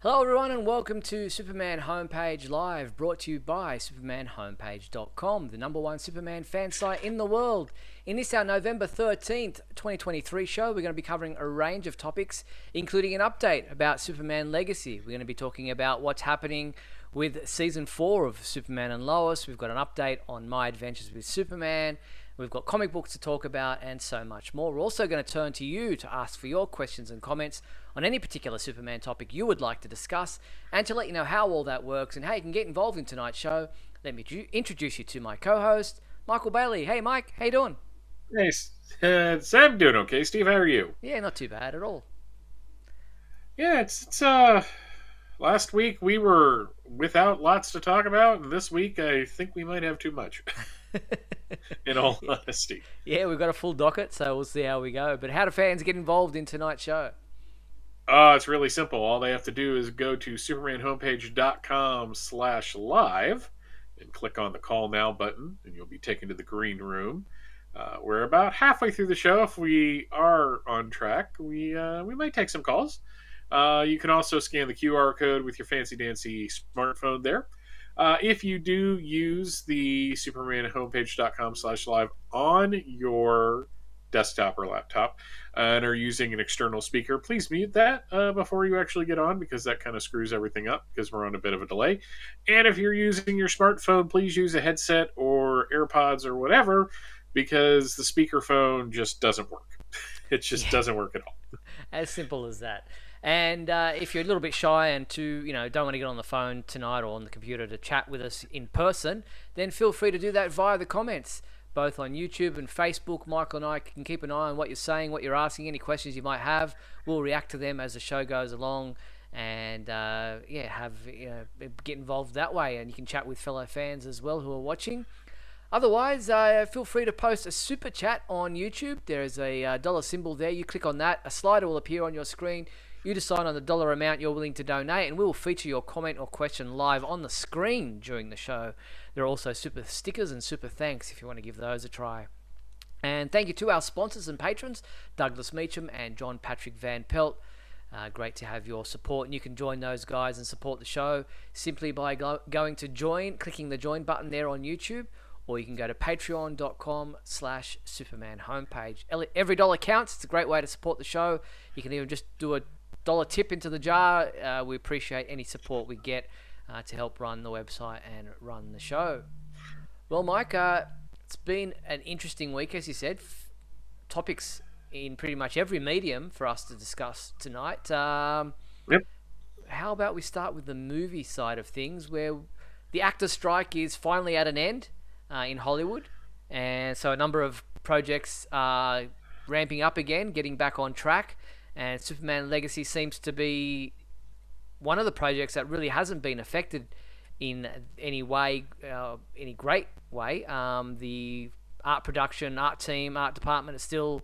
Hello everyone and welcome to Superman Homepage Live, brought to you by supermanhomepage.com, the number one Superman fan site in the world. In this our November 13th, 2023 show, we're going to be covering a range of topics, including an update about Superman Legacy. We're going to be talking about what's happening with Season 4 of Superman and Lois. We've got an update on My Adventures with Superman. We've got comic books to talk about and so much more. We're also going to turn to you to ask for your questions and comments on any particular Superman topic you would like to discuss, and to let you know how all that works and how you can get involved in tonight's show. Let me introduce you to my co-host, Michael Bailey. Hey Mike, how you doing? Hey, I'm doing okay. Steve, how are you? Yeah, not too bad at all. Yeah, it's last week we were without lots to talk about, and this week I think we might have too much. In all honesty. Yeah, we've got a full docket, so we'll see how we go. But how do fans get involved in tonight's show? It's really simple. All they have to do is go to supermanhomepage.com/live and click on the Call Now button, and you'll be taken to the green room. We're about halfway through the show. If we are on track, we might take some calls. You can also scan the QR code with your fancy-dancy smartphone there. If you do use the supermanhomepage.com/live on your desktop or laptop and are using an external speaker, please mute that before you actually get on, because that kind of screws everything up because we're on a bit of a delay. And if you're using your smartphone, please use a headset or AirPods or whatever, because the speakerphone just doesn't work. It just doesn't work at all. As simple as that. And if you're a little bit shy and don't want to get on the phone tonight or on the computer to chat with us in person, then feel free to do that via the comments, both on YouTube and Facebook. Michael and I can keep an eye on what you're saying, what you're asking, any questions you might have. We'll react to them as the show goes along, and get involved that way. And you can chat with fellow fans as well who are watching. Otherwise, feel free to post a super chat on YouTube. There is a dollar symbol there. You click on that, a slider will appear on your screen. You decide on the dollar amount you're willing to donate, and we will feature your comment or question live on the screen during the show. There are also super stickers and super thanks if you want to give those a try. And thank you to our sponsors and patrons, Douglas Meacham and John Patrick Van Pelt. Great to have your support, and you can join those guys and support the show simply by going to join, clicking the join button there on YouTube, or you can go to patreon.com/Superman homepage. Every dollar counts. It's a great way to support the show. You can even just do a dollar tip into the jar. We appreciate any support we get to help run the website and run the show. Well, Mike, it's been an interesting week, as you said. Topics in pretty much every medium for us to discuss tonight. Yep. How about we start with the movie side of things, where the actors' strike is finally at an end in Hollywood, and so a number of projects are ramping up again, getting back on track. And Superman Legacy seems to be one of the projects that really hasn't been affected in any way, any great way. The art production, art team, art department is still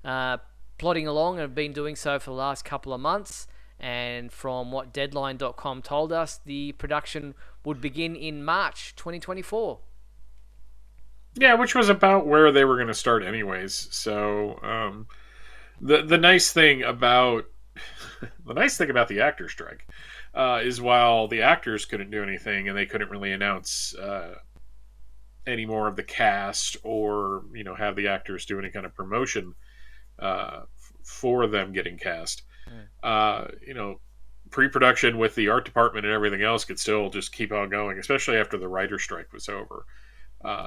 plodding along and have been doing so for the last couple of months. And from what Deadline.com told us, the production would begin in March 2024. Yeah, which was about where they were going to start anyways. So, the nice thing about the actor strike is, while the actors couldn't do anything and they couldn't really announce any more of the cast, or have the actors do any kind of promotion for them getting cast, pre-production with the art department and everything else could still just keep on going, especially after the writer's strike was over.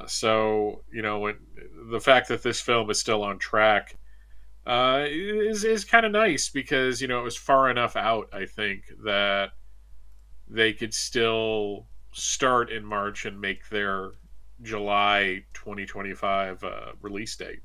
So when the fact that this film is still on track is kind of nice, because it was far enough out, I think, that they could still start in March and make their July 2025 release date.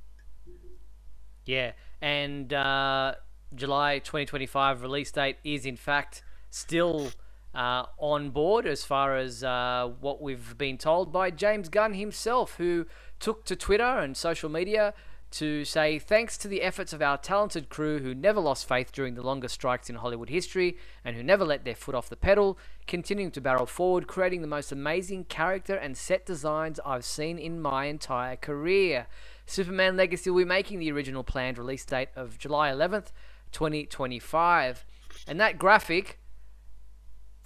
Yeah, and July 2025 release date is in fact still on board, as far as what we've been told by James Gunn himself, who took to Twitter and social media to say thanks to the efforts of our talented crew who never lost faith during the longest strikes in Hollywood history and who never let their foot off the pedal, continuing to barrel forward, creating the most amazing character and set designs I've seen in my entire career. Superman Legacy will be making the original planned release date of July 11th, 2025. And that graphic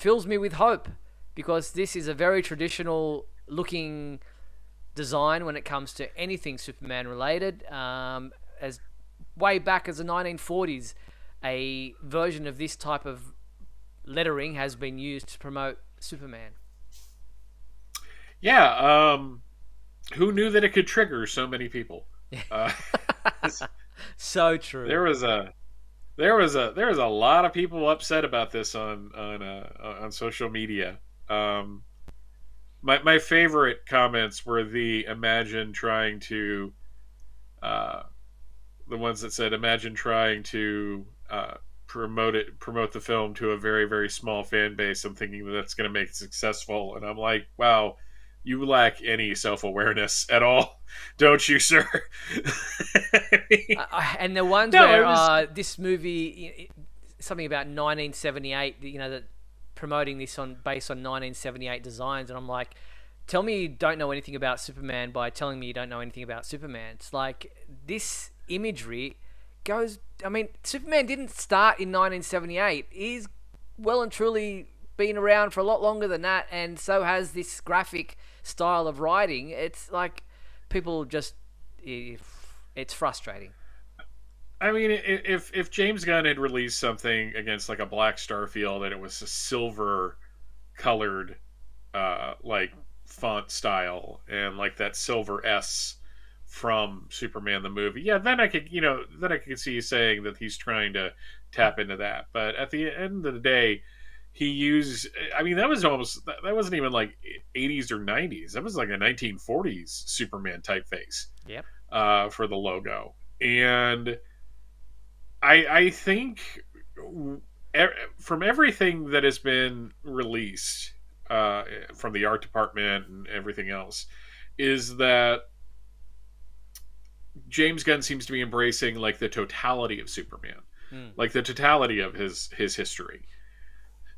fills me with hope because this is a very traditional looking design when it comes to anything Superman related. As way back as the 1940s, a version of this type of lettering has been used to promote Superman. Yeah, who knew that it could trigger so many people? Uh, So true. there was a lot of people upset about this on social media. My favorite comments were the imagine trying to uh, the ones that said imagine trying to promote the film to a very very small fan base and thinking that that's going to make it successful. And I'm like, wow, you lack any self-awareness at all, don't you, sir? I mean, And the ones no, where it was this movie, something about 1978, that promoting this on based on 1978 designs, and I'm like, tell me you don't know anything about Superman by telling me you don't know anything about Superman. It's like this imagery goes. I mean, Superman didn't start in 1978. He's well and truly been around for a lot longer than that, and so has this graphic style of writing. It's like people just, it's frustrating. I mean, if James Gunn had released something against like a Black Starfield and it was a silver colored like font style and like that silver S from Superman the movie, yeah, then I could see you saying that he's trying to tap into that. But at the end of the day, he used. I mean, that wasn't even like 80s or 90s. That was like a 1940s Superman typeface Yep. for the logo. And I think from everything that has been released from the art department and everything else, is that James Gunn seems to be embracing like the totality of Superman, like the totality of his history.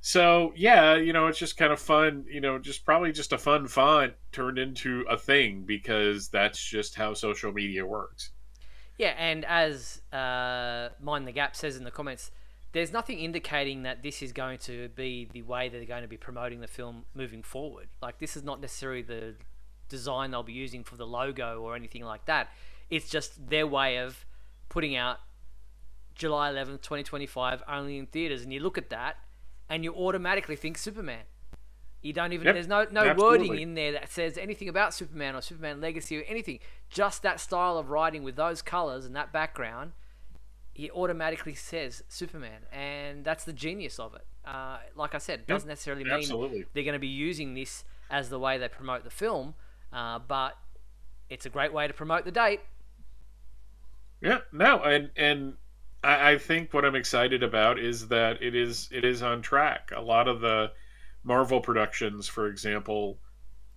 So yeah, it's just kind of fun, just probably just a fun font turned into a thing because that's just how social media works. Yeah, and as Mind the Gap says in the comments, there's nothing indicating that this is going to be the way that they're going to be promoting the film moving forward. Like, this is not necessarily the design they'll be using for the logo or anything like that. It's just their way of putting out July 11th, 2025, only in theaters. And you look at that, and you automatically think Superman. You don't even. Yep, There's no absolutely. wording in there that says anything about Superman or Superman Legacy or anything. Just that style of writing with those colors and that background. It automatically says Superman, and that's the genius of it. Like I said, it doesn't necessarily mean Absolutely. they're going to be using this as the way they promote the film, but it's a great way to promote the date. Yeah, no, and I think what I'm excited about is that it is on track. A lot of the Marvel productions, for example,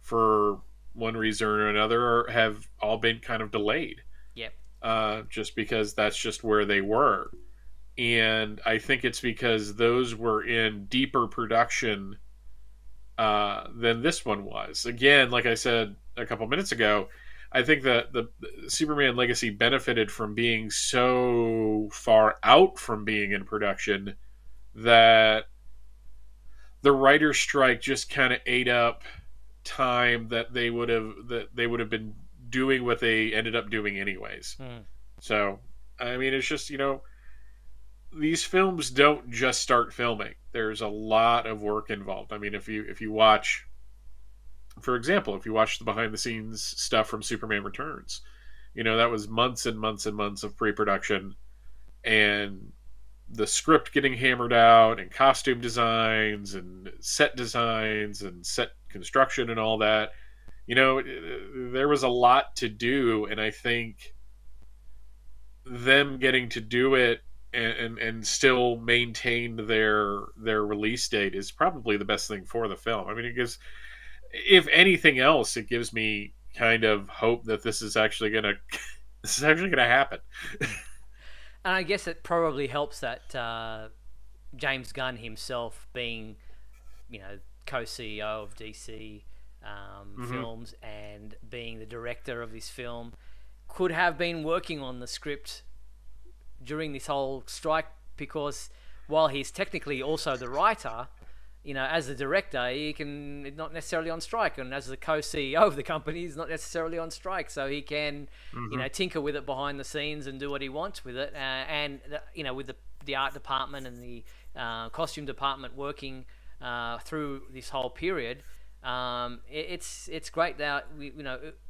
for one reason or another, have all been kind of delayed, Yep. just because that's just where they were. And I think it's because those were in deeper production than this one was. Again, like I said a couple minutes ago, I think that the Superman Legacy benefited from being so far out from being in production that the writer's strike just kind of ate up time that they would have been doing what they ended up doing anyways. Hmm. So, I mean, it's just, these films don't just start filming. There's a lot of work involved. I mean, if you watch, for example, if you watch the behind the scenes stuff from Superman Returns, that was months and months and months of pre-production and the script getting hammered out and costume designs and set designs and set construction and all that. There was a lot to do, and I think them getting to do it and still maintain their release date is probably the best thing for the film. I mean, it gives, if anything else, it gives me kind of hope that this is actually gonna this is actually gonna happen. And I guess it probably helps that James Gunn himself being, co-CEO of DC Films and being the director of this film could have been working on the script during this whole strike, because while he's technically also the writer, as the director, he can not necessarily on strike, and as the co-CEO of the company, he's not necessarily on strike, so he can, Hmm. tinker with it behind the scenes and do what he wants with it, and with the art department and the costume department working through this whole period. It's great that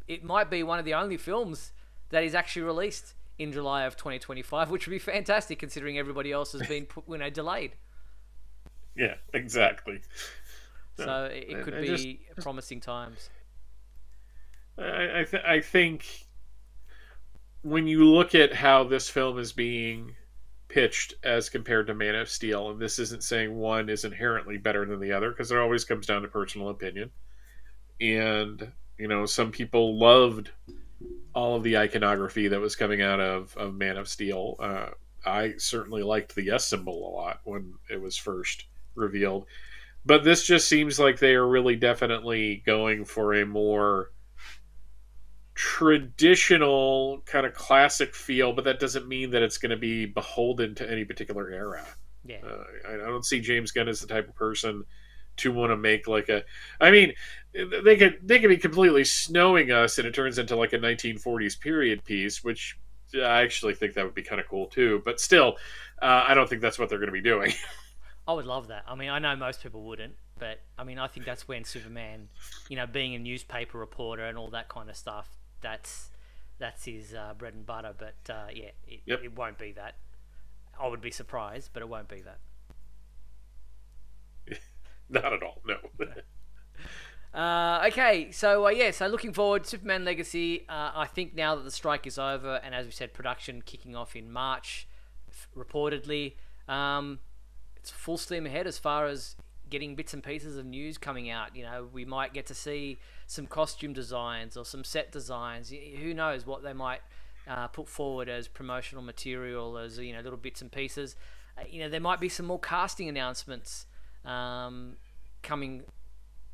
it might be one of the only films that is actually released in July of 2025, which would be fantastic considering everybody else has been delayed. Yeah, exactly. No, So it could I just be promising times. I think when you look at how this film is being pitched as compared to Man of Steel, and this isn't saying one is inherently better than the other because it always comes down to personal opinion. And some people loved all of the iconography that was coming out of Man of Steel. I certainly liked the S symbol a lot when it was first revealed. But this just seems like they are really definitely going for a more traditional kind of classic feel, but that doesn't mean that it's going to be beholden to any particular era. Yeah. I don't see James Gunn as the type of person to want to make like a. I mean, they could be completely snowing us, and it turns into like a 1940s period piece, which I actually think that would be kind of cool too. But still, I don't think that's what they're going to be doing. I would love that. I mean, I know most people wouldn't, but I mean, I think that's when Superman, being a newspaper reporter and all that kind of stuff, that's his bread and butter. But yeah, Yep, it won't be that. I would be surprised, but it won't be that. not at all. No. Okay, so yeah, so looking forward, Superman Legacy. I think now that the strike is over, and as we said, production kicking off in March, reportedly, it's full steam ahead as far as getting bits and pieces of news coming out. We might get to see some costume designs or some set designs. Who knows what they might put forward as promotional material, as little bits and pieces. There might be some more casting announcements coming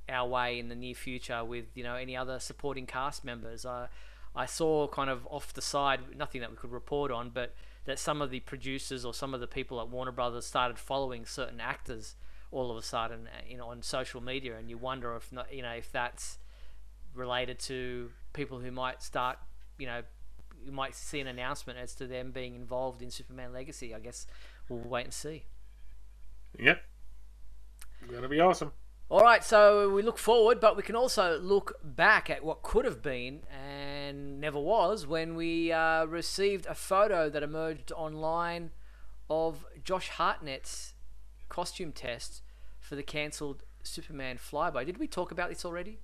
our way in the near future with any other supporting cast members. I saw kind of off the side, nothing that we could report on, but that some of the producers or some of the people at Warner Brothers started following certain actors all of a sudden, on social media, and you wonder if not, if that's related to people who might start, you might see an announcement as to them being involved in Superman Legacy. I guess we'll wait and see. Yep, gonna be awesome. All right, so we look forward, but we can also look back at what could have been and never was when we received a photo that emerged online of Josh Hartnett's costume test for the cancelled Superman Flyby. Did we talk about this already?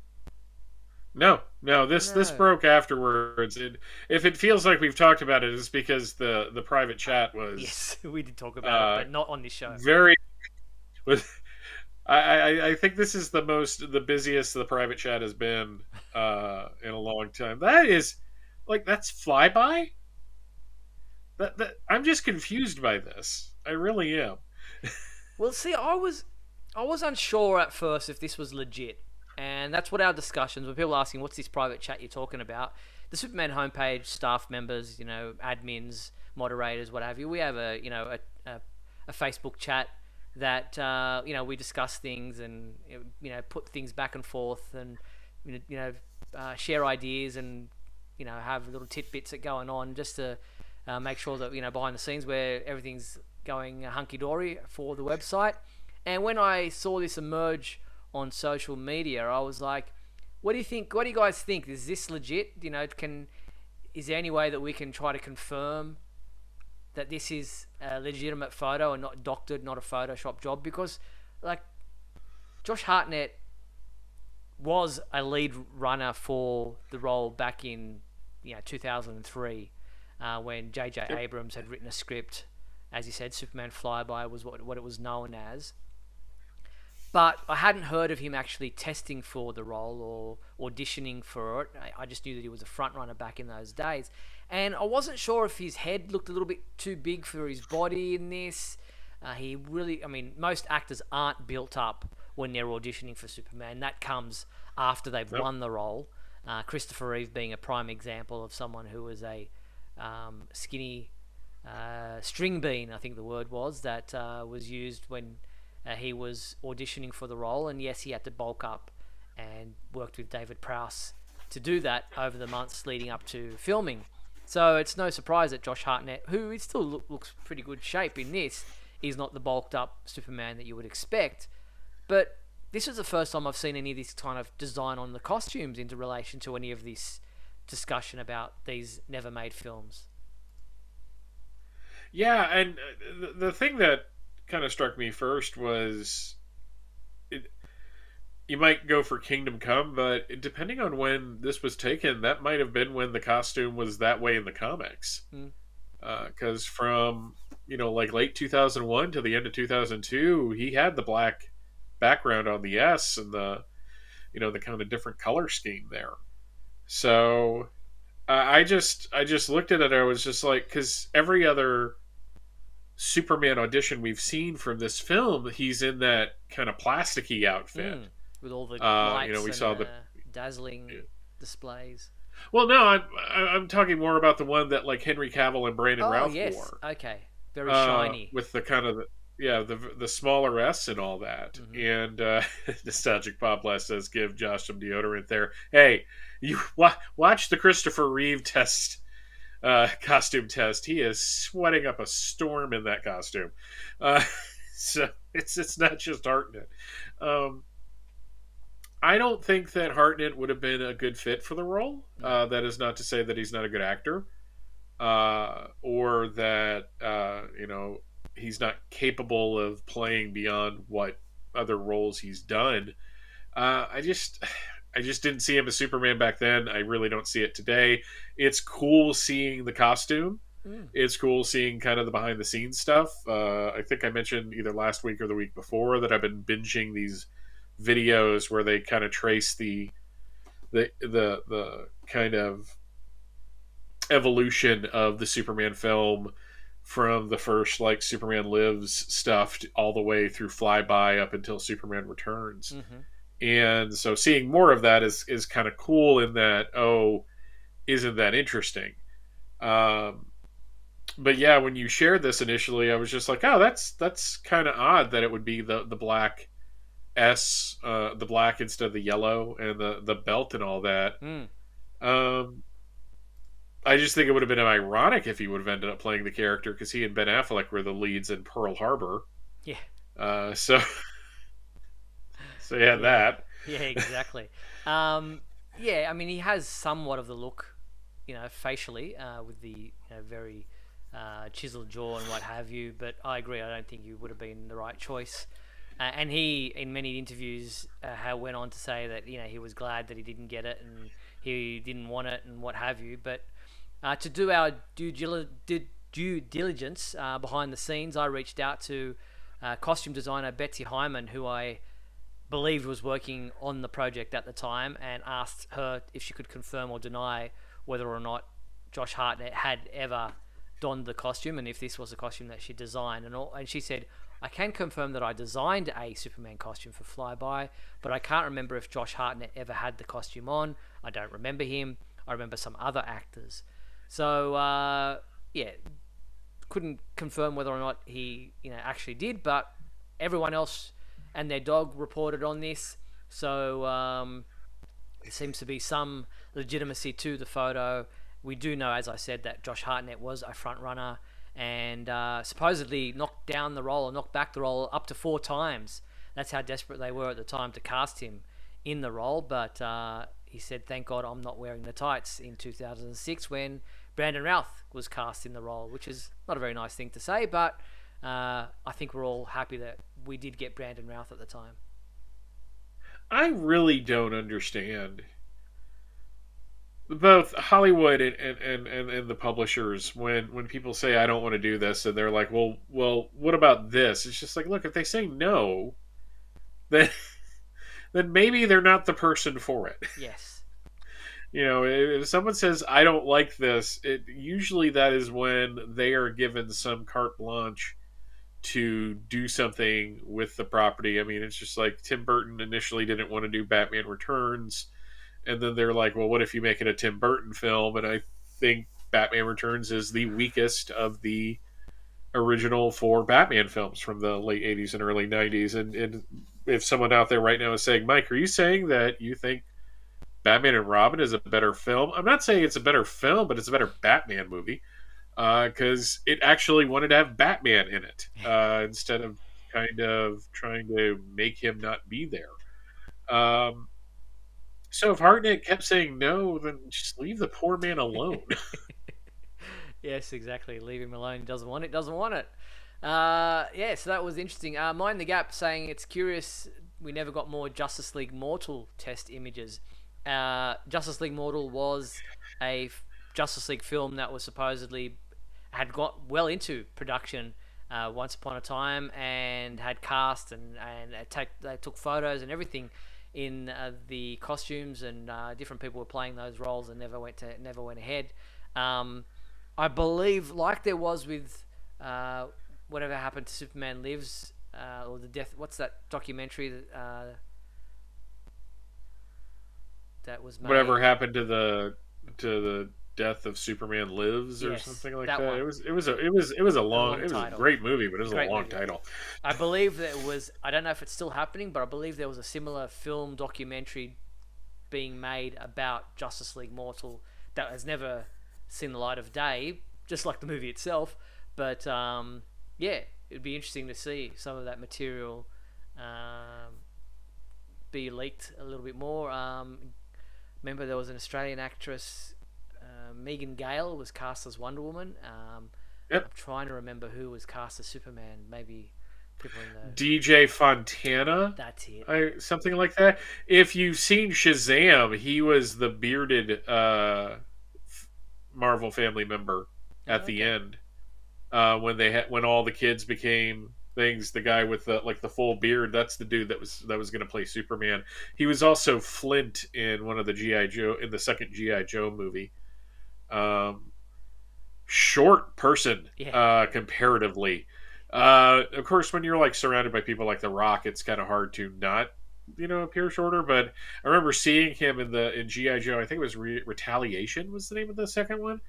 No, no. This No. broke afterwards. If it feels like we've talked about it, it's because the private chat was Yes, we did talk about it, but not on this show. very. Was I think this is the busiest the private chat has been in a long time. That is that's Flyby. That I'm just confused by this. I really am. Well, see, I was unsure at first if this was legit, and that's what our discussions when people are asking, "What's this private chat you're talking about?" The Superman homepage staff members, admins, moderators, what have you. We have a Facebook chat that we discuss things and put things back and forth and share ideas and have little tidbits that going on just to make sure that behind the scenes where everything's going hunky dory for the website. And when I saw this emerge on social media, I was like, "What do you think? What do you guys think? Is this legit? Is there any way that we can try to confirm that this is a legitimate photo and not doctored, not a Photoshop job?" Because, like, Josh Hartnett was a lead runner for the role back in 2003 when J.J. Abrams had written a script. As you said, Superman Flyby was what it was known as. But I hadn't heard of him actually testing for the role or auditioning for it. I just knew that he was a front runner back in those days. And I wasn't sure if his head looked a little bit too big for his body in this. He really, I mean, most actors aren't built up when they're auditioning for Superman. That comes after they've won the role. Christopher Reeve being a prime example of someone who was a skinny string bean, I think the word was, that was used when he was auditioning for the role, and yes, he had to bulk up and worked with David Prowse to do that over the months leading up to filming. So it's no surprise that Josh Hartnett, who still looks pretty good shape in this, is not the bulked up Superman that you would expect. But this is the first time I've seen any of this kind of design on the costumes into relation to any of this discussion about these never made films. Yeah, and the thing that kind of struck me first was it, you might go for Kingdom Come, but depending on when this was taken, that might have been when the costume was that way in the comics. Mm. Because from like late 2001 to the end of 2002, he had the black background on the S and the kind of different color scheme there. So I just looked at it. I was just like, because every other Superman audition we've seen from this film, he's in that kind of plasticky outfit. Mm. With all the lights We and saw the dazzling displays. well, no, I'm talking more about the one that like Henry Cavill and Brandon Oh Routh yes, wore, okay, very shiny. with the kind of the smaller S and all that. And Nostalgic Bob Blast says, "Give Josh some deodorant there." Hey, you watch the Christopher Reeve costume test. He is sweating up a storm in that costume. So it's not just Hartnett. I don't think that Hartnett would have been a good fit for the role. That is not to say that he's not a good actor, or that he's not capable of playing beyond what other roles he's done. I just didn't see him as Superman back then. I really don't see it today. It's cool seeing the costume. It's cool seeing kind of the behind the scenes stuff. I think I mentioned either last week or the week before that I've been binging these videos where they kind of trace the kind of evolution of the Superman film from the first like Superman Lives stuff all the way through Flyby up until Superman Returns. And so seeing more of that is kind of cool in that, oh, isn't that interesting? But yeah, when you shared this initially, I was just like, oh, that's kind of odd that it would be the black S, the black instead of the yellow, and the belt and all that. I just think it would have been ironic if he would have ended up playing the character, because he and Ben Affleck were the leads in Pearl Harbor. Yeah. So yeah, that. Yeah, exactly. Yeah, I mean, he has somewhat of the look, facially, with the very chiseled jaw and what have you. But I agree. I don't think he would have been the right choice. And he, in many interviews, went on to say that he was glad that he didn't get it and he didn't want it and what have you. But to do our due diligence behind the scenes, I reached out to costume designer Betsy Hyman, who I believed was working on the project at the time, and asked her if she could confirm or deny whether or not Josh Hartnett had ever donned the costume and if this was a costume that she designed. And she said, I can confirm that I designed a Superman costume for Flyby, but I can't remember if Josh Hartnett ever had the costume on. I don't remember him. I remember some other actors. So, yeah, couldn't confirm whether or not he actually did, but everyone else and their dog reported on this. So there seems to be some legitimacy to the photo. We do know, as I said, that Josh Hartnett was a front runner and supposedly knocked down the role or knocked back the role up to 4 times. That's how desperate they were at the time to cast him in the role. But he said, thank God I'm not wearing the tights, in 2006 when Brandon Routh was cast in the role, which is not a very nice thing to say, but I think we're all happy that we did get Brandon Routh at the time. I really don't understand both Hollywood and the publishers when people say I don't want to do this, and they're like, well, what about this? It's just like, look, if they say no, then maybe they're not the person for it. Yes. If someone says I don't like this, usually that is when they are given some carte blanche to do something with the property. I mean, it's just like Tim Burton initially didn't want to do Batman Returns, and then they're like, well, what if you make it a Tim Burton film? And I think Batman Returns is the weakest of the original four Batman films from the late 80s and early 90s. And if someone out there right now is saying, Mike, are you saying that you think Batman and Robin is a better film? I'm not saying it's a better film, but it's a better Batman movie because it actually wanted to have Batman in it instead of kind of trying to make him not be there. Um, so if Hartnett kept saying no, then just leave the poor man alone. Yes, exactly. Leave him alone. He doesn't want it. Doesn't want it. Yeah, so that was interesting. Mind the Gap saying it's curious we never got more Justice League Mortal test images. Justice League Mortal was a Justice League film that was supposedly had got well into production once upon a time and had cast and they took photos and everything in the costumes and different people were playing those roles and never went ahead. I believe, like there was with whatever happened to Superman Lives or the death. What's that documentary that was made? Whatever happened to the death of Superman Lives or Yes, something like that that. one. It was a Title. great movie, but it was a Great long movie. title. I believe that it was. I don't know if it's still happening, but I believe there was a similar film documentary being made about Justice League Mortal that has never seen the light of day, just like the movie itself. But yeah, it'd be interesting to see some of that material be leaked a little bit more. Remember, there was an Australian actress, Megan Gale, was cast as Wonder Woman. I'm Yep. trying to remember who was cast as Superman. Maybe people in the. DJ Fontana, That's it. something like that. If you've seen Shazam, he was the bearded Marvel family member Oh, at the okay. end when all the kids became things. The guy with the full beard, that's the dude that was going to play Superman. He was also Flint in one of the GI Joe in the second GI Joe movie. Um, Short person Yeah. comparatively. Of course, when you're like surrounded by people like The Rock, it's kind of hard to not appear shorter. But I remember seeing him in GI Joe. I think it was Retaliation was the name of the second one.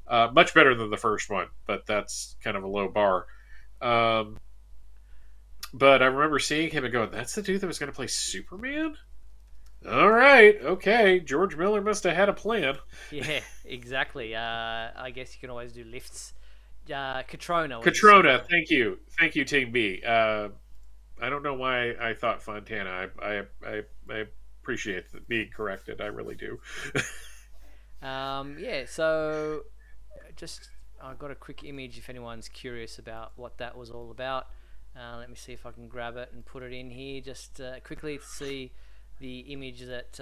Much better than the first one, but that's kind of a low bar. Um, but I remember seeing him and going, "That's the dude that was going to play Superman." All right, okay. George Miller must have had a plan. Yeah, exactly. I guess you can always do lifts. Catrona was the Catrona, second. thank you, Team B. I don't know why I thought Fontana. I appreciate being corrected. I really do. Yeah, so just I got a quick image if anyone's curious about what that was all about. Let me see if I can grab it and put it in here just quickly to see the image that.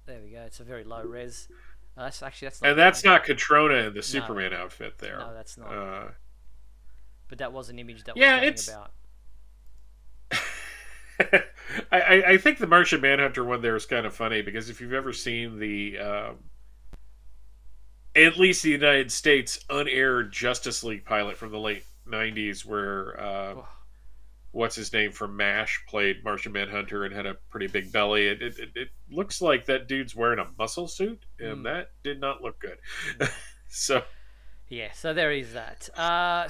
There we go. It's a very low res. That's not And the that's one. not Catrona in the No, Superman outfit there. no, that's not. Uh, But that was an image that was yeah, going it's. about. I think the Martian Manhunter one there is kind of funny because if you've ever seen the at least the United States unaired Justice League pilot from the late '90s, where Oh, what's his name from MASH played Martian Manhunter and had a pretty big belly. It looks like that dude's wearing a muscle suit, and mm, that did not look good. no. So Yeah, so there is that.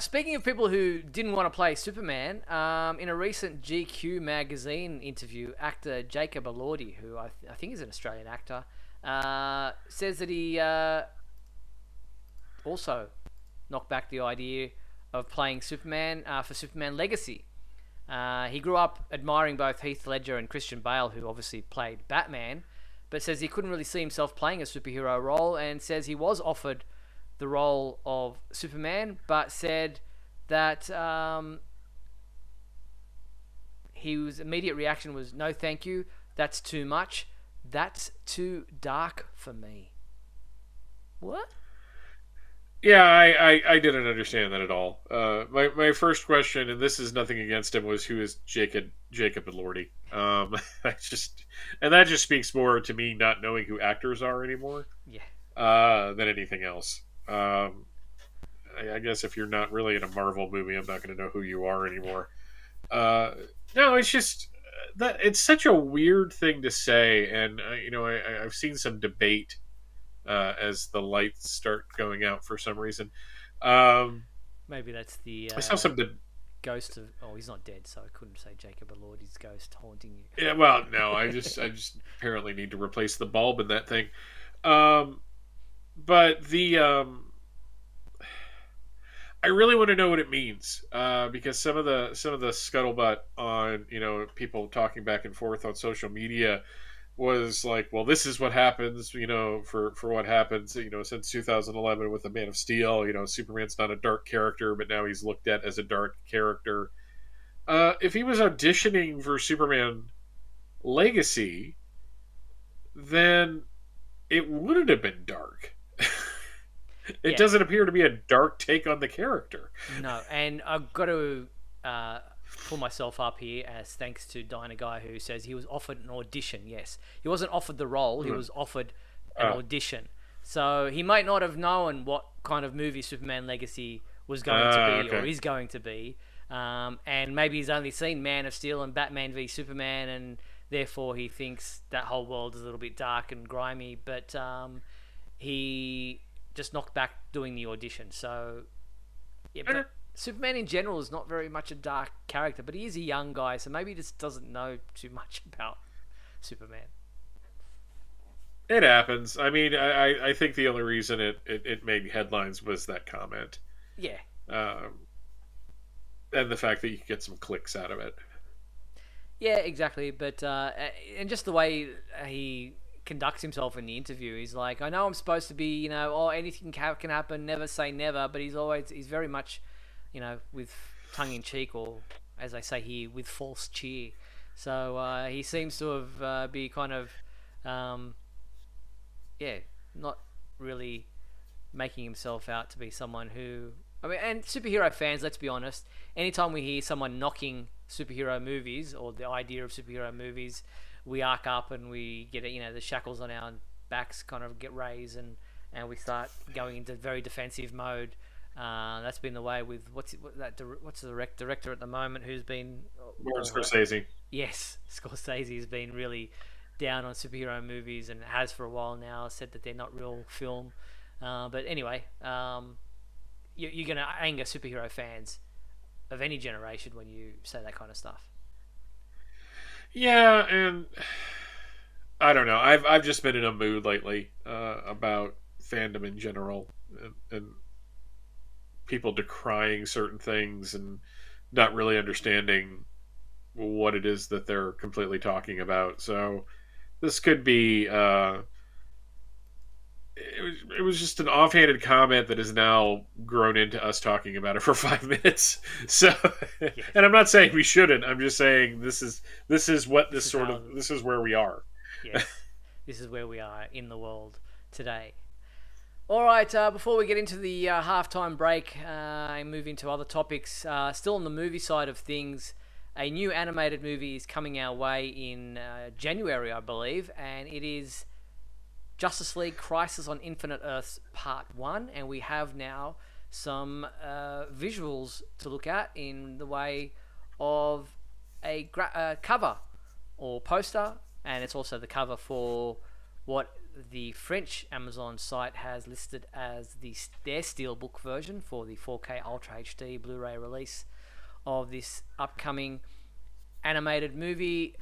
Speaking of people who didn't want to play Superman, in a recent GQ magazine interview, actor Jacob Elordi, who I think is an Australian actor, says that he also knocked back the idea of playing Superman for Superman Legacy. He grew up admiring both Heath Ledger and Christian Bale, who obviously played Batman, but says he couldn't really see himself playing a superhero role and says he was offered the role of Superman, but said that his immediate reaction was, no, thank you, that's too much, that's too dark for me. What? yeah, I didn't understand that at all. My first question, and this is nothing against him, was who is Jacob Elordi? I just and that just speaks more to me not knowing who actors are anymore Yeah. than anything else. I guess if you're not really in a Marvel movie, I'm not going to know who you are anymore. Uh, no, it's just that it's such a weird thing to say, and I've seen some debate as the lights start going out for some reason. Um, Maybe that's the I saw something. ghost of. Oh, he's not dead, so I couldn't say Jacob Elordi's ghost haunting you. Yeah, well, no, I just apparently need to replace the bulb in that thing. Um, but I really want to know what it means, because some of the scuttlebutt on, people talking back and forth on social media was like, well, this is what happens, for what happens, since 2011 with the Man of Steel. Superman's not a dark character, but now he's looked at as a dark character. If he was auditioning for Superman Legacy, then it wouldn't have been dark. It Yeah, doesn't appear to be a dark take on the character. no, and I've got to uh, pull myself up here as thanks to Dinah Guy who says he was offered an audition. Yes, he wasn't offered the role; he was offered an Uh, audition. So he might not have known what kind of movie Superman Legacy was going to be or okay. is going to be, and maybe he's only seen Man of Steel and Batman v Superman, and therefore he thinks that whole world is a little bit dark and grimy. But he just knocked back doing the audition. So yeah, Okay. but Superman in general is not very much a dark character, but he is a young guy, so maybe he just doesn't know too much about Superman. It happens. I mean, I think the only reason it made headlines was that comment, Yeah, um, and the fact that you could get some clicks out of it. yeah, exactly. But and just the way he conducts himself in the interview, he's like, I know I'm supposed to be, oh, anything can happen, never say never, but he's very much, with tongue in cheek, or as I say here, with false cheer. So he seems to have be kind of, um, yeah, not really making himself out to be someone who. I mean, and superhero fans, let's be honest, anytime we hear someone knocking superhero movies or the idea of superhero movies, we arc up and we get, the shackles on our backs kind of get raised, and we start going into very defensive mode. That's been the way with what's the director at the moment who's been Martin or Scorsese. yes, Scorsese has been really down on superhero movies and has for a while now. Said that they're not real film. But anyway, you're going to anger superhero fans of any generation when you say that kind of stuff. Yeah, and I don't know. I've just been in a mood lately, about fandom in general, and people decrying certain things and not really understanding what it is that they're completely talking about. So this could be. It was just an offhanded comment that has now grown into us talking about it for 5 minutes. So, Yes, and I'm not saying we shouldn't. I'm just saying this is what this this is sort how. of this is where we are. Yes, this is where we are in the world today. All right, before we get into the halftime break and move into other topics, still on the movie side of things, a new animated movie is coming our way in January, I believe, and it is Justice League Crisis on Infinite Earths Part 1, and we have now some visuals to look at in the way of a cover or poster, and it's also the cover for what the French Amazon site has listed as their steelbook version for the 4K Ultra HD Blu-ray release of this upcoming animated movie.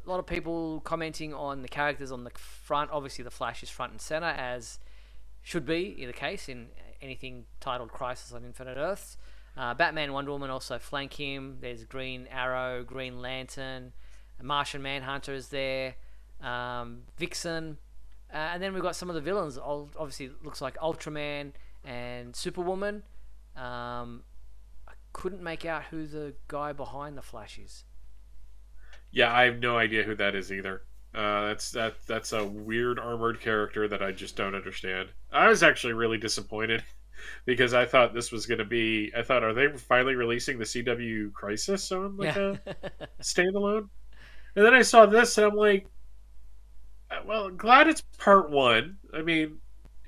A lot of people commenting on the characters on the front. Obviously, the Flash is front and center, as should be the case in anything titled Crisis on Infinite Earths. Batman, Wonder Woman also flank him. There's Green Arrow, Green Lantern, Martian Manhunter is there, Vixen, and then we've got some of the villains. Obviously, it looks like Ultraman and Superwoman. I couldn't make out who the guy behind the Flash is. Yeah, I have no idea who that is either. That's a weird armored character that I just don't understand. I was actually really disappointed because I thought this was going to be. I thought, are they finally releasing the CW Crisis on like Yeah. a standalone? And then I saw this, and I'm like, well, glad it's part one. I mean,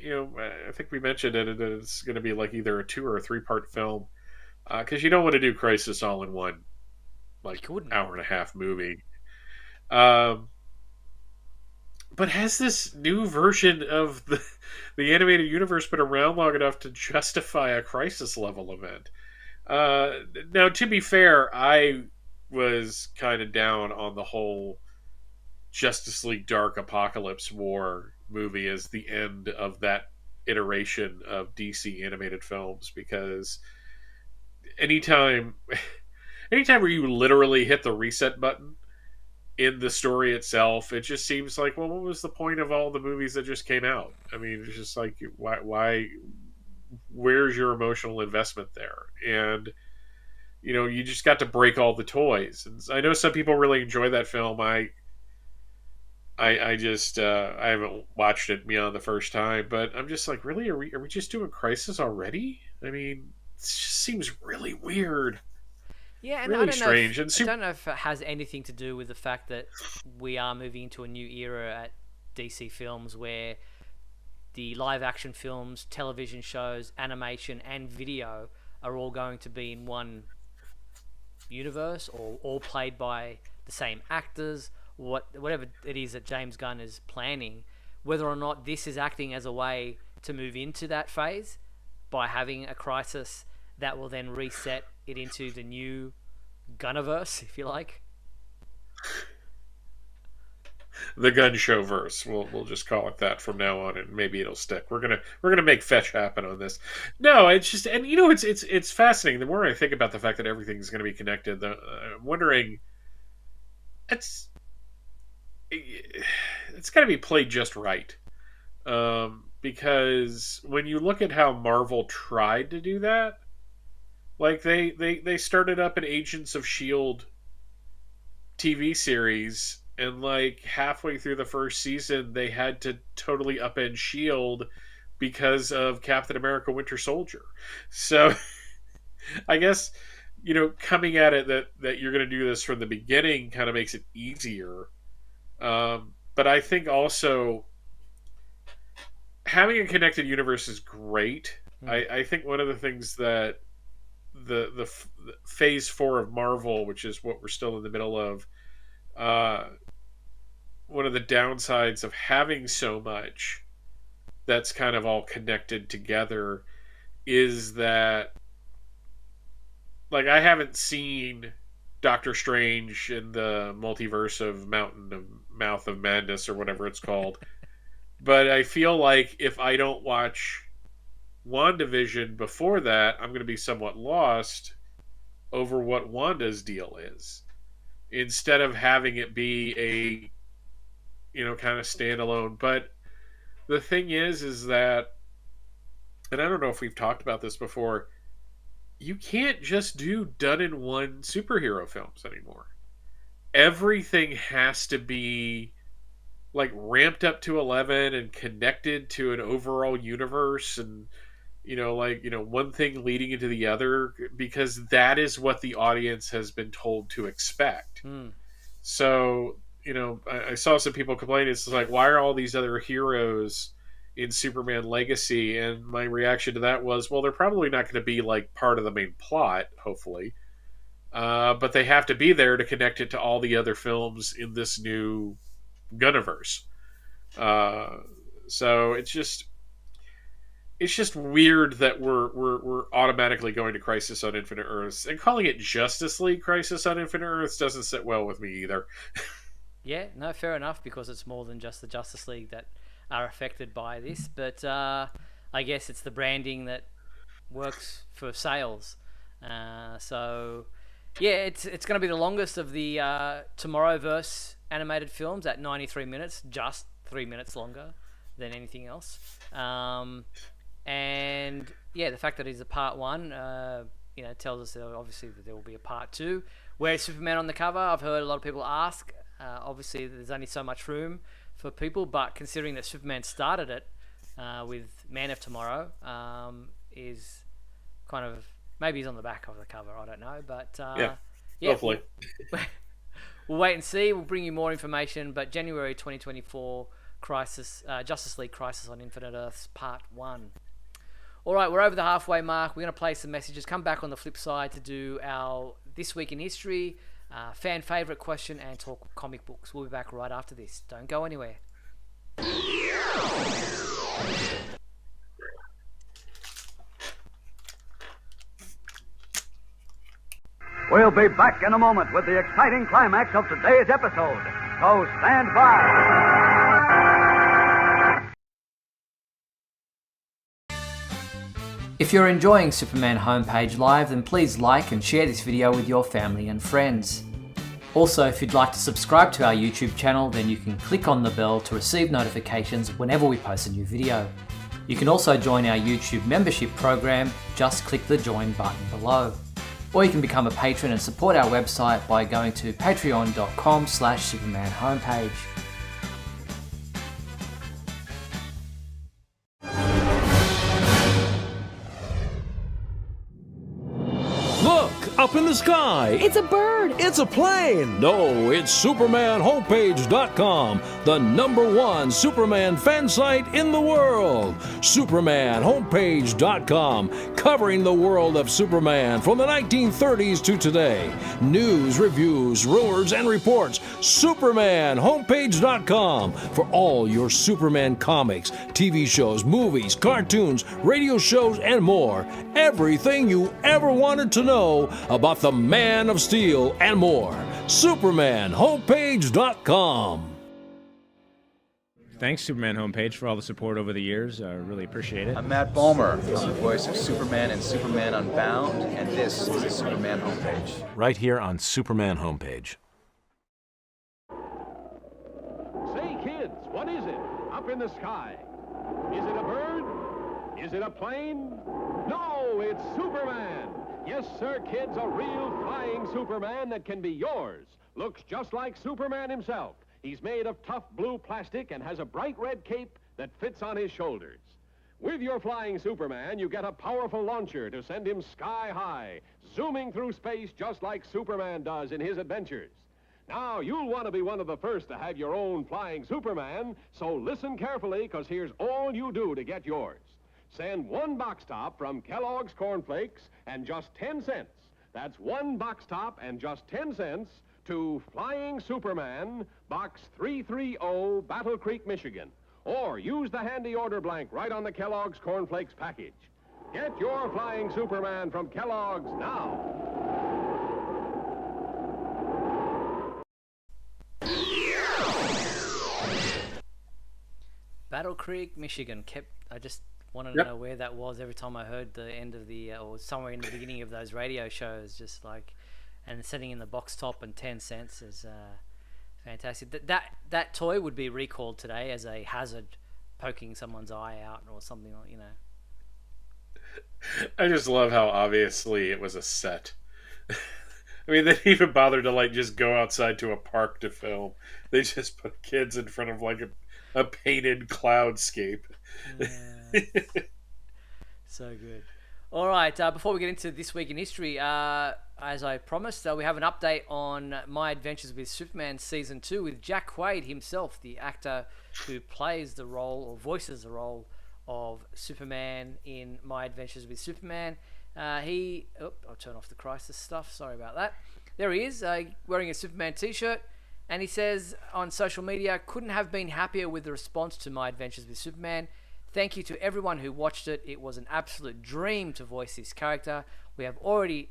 I think we mentioned it, that it's going to be like either a 2 or 3 part film, because you don't want to do Crisis all in one You like couldn't. hour and a half movie. Um, but has this new version of the animated universe been around long enough to justify a crisis level event? Uh, Now, to be fair, I was kind of down on the whole Justice League Dark Apocalypse War movie as the end of that iteration of DC animated films, because anytime anytime where you literally hit the reset button in the story itself, it just seems like, well, what was the point of all the movies that just came out? I mean, it's just like, why where's your emotional investment there? And you just got to break all the toys. And I know some people really enjoy that film. I just I haven't watched it beyond the first time, but I'm just like, really, are we just doing Crisis already? I mean, it just seems really weird, Yeah, and really strange, and I don't know if it has anything to do with the fact that we are moving into a new era at DC Films where the live action films, television shows, animation, and video are all going to be in one universe, or all played by the same actors, whatever it is that James Gunn is planning. Whether or not this is acting as a way to move into that phase by having a crisis that will then reset it into the new Gunniverse, if you like. the Gun Show verse. We'll just call it that from now on, and maybe it'll stick. We're gonna make fetch happen on this. No, it's just, and it's fascinating. The more I think about the fact that everything's going to be connected, I'm wondering, it's it's got to be played just right. Because when you look at how Marvel tried to do that, like they started up an Agents of Shield TV series, and like halfway through the first season, they had to totally upend Shield because of Captain America: Winter Soldier. So I guess coming at it that you're going to do this from the beginning kind of makes it easier. But I think also having a connected universe is great. I think one of the things that the phase 4 of Marvel, which is what we're still in the middle of, one of the downsides of having so much that's kind of all connected together is that, like, I haven't seen Doctor Strange in the multiverse of Mouth of Madness or whatever it's called. But I feel like if I don't watch WandaVision before that, I'm going to be somewhat lost over what Wanda's deal is, instead of having it be a kind of standalone. But the thing is that, and I don't know if we've talked about this before, you can't just do done in one superhero films anymore. Everything has to be like ramped up to 11 and connected to an overall universe, and one thing leading into the other, because that is what the audience has been told to expect. So I saw some people complain, it's like, why are all these other heroes in Superman Legacy? And my reaction to that was, well, they're probably not going to be like part of the main plot, hopefully, but they have to be there to connect it to all the other films in this new Gunniverse. So it's just weird that we're automatically going to Crisis on Infinite Earths, and calling it Justice League Crisis on Infinite Earths doesn't sit well with me either. Yeah, no, fair enough, because it's more than just the Justice League that are affected by this. But I guess it's the branding that works for sales. So yeah, it's going to be the longest of the Tomorrowverse animated films at 93 minutes, just 3 minutes longer than anything else. And yeah, the fact that it's a part 1, tells us that obviously that there will be a part 2. Where's Superman on the cover? I've heard a lot of people ask. Obviously, there's only so much room for people, but considering that Superman started it with Man of Tomorrow, is kind of, maybe he's on the back of the cover. I don't know, but yeah, hopefully. We'll wait and see. We'll bring you more information. But January 2024, Justice League Crisis on Infinite Earths Part 1. All right, we're over the halfway mark. We're going to play some messages. Come back on the flip side to do our This Week in History, fan favourite question, and talk comic books. We'll be back right after this. Don't go anywhere. We'll be back in a moment with the exciting climax of today's episode. So stand by. If you're enjoying Superman Homepage Live, then please like and share this video with your family and friends. Also, if you'd like to subscribe to our YouTube channel, then you can click on the bell to receive notifications whenever we post a new video. You can also join our YouTube membership program, just click the join button below. Or you can become a patron and support our website by going to patreon.com/Superman Homepage. Look, up in the sky. It's a bird. It's a plane. No, it's SupermanHomepage.com, the #1 Superman fan site in the world. SupermanHomepage.com, covering the world of Superman from the 1930s to today. News, reviews, rumors, and reports. SupermanHomepage.com for all your Superman comics, TV shows, movies, cartoons, radio shows, and more. Everything you ever wanted to know about the Man of Steel and more. SupermanHomepage.com. Thanks, Superman Homepage, for all the support over the years. I really appreciate it. I'm Matt Bomer. I'm the voice of Superman in Superman Unbound, and this is the Superman Homepage. Right here on Superman Homepage. Say, kids, what is it up in the sky? Is it a bird? Is it a plane? No, it's Superman. Yes, sir, kids, a real flying Superman that can be yours. Looks just like Superman himself. He's made of tough blue plastic and has a bright red cape that fits on his shoulders. With your flying Superman, you get a powerful launcher to send him sky high, zooming through space just like Superman does in his adventures. Now, you'll want to be one of the first to have your own flying Superman, so listen carefully, because here's all you do to get yours. Send one box top from Kellogg's Corn Flakes and just 10 cents. That's one box top and just 10 cents to Flying Superman, Box 330, Battle Creek, Michigan. Or use the handy order blank right on the Kellogg's Corn Flakes package. Get your Flying Superman from Kellogg's now. Battle Creek, Michigan. I just wanted to know where that was every time I heard the end of the, or somewhere in the beginning of those radio shows, just like, and setting in the box top and 10 cents is fantastic. That toy would be recalled today as a hazard, poking someone's eye out or something like, you know. I just love how obviously it was a set. I mean, they didn't even bother to like just go outside to a park to film. They just put kids in front of like a painted cloudscape. Yeah. So good. All right, before we get into This Week in History, as I promised, we have an update on My Adventures with Superman Season 2 with Jack Quaid himself, the actor who plays the role or voices the role of Superman in My Adventures with Superman. I'll turn off the crisis stuff. Sorry about that. There he is, wearing a Superman t-shirt. And he says on social media, couldn't have been happier with the response to My Adventures with Superman. Thank you to everyone who watched it. It was an absolute dream to voice this character. We already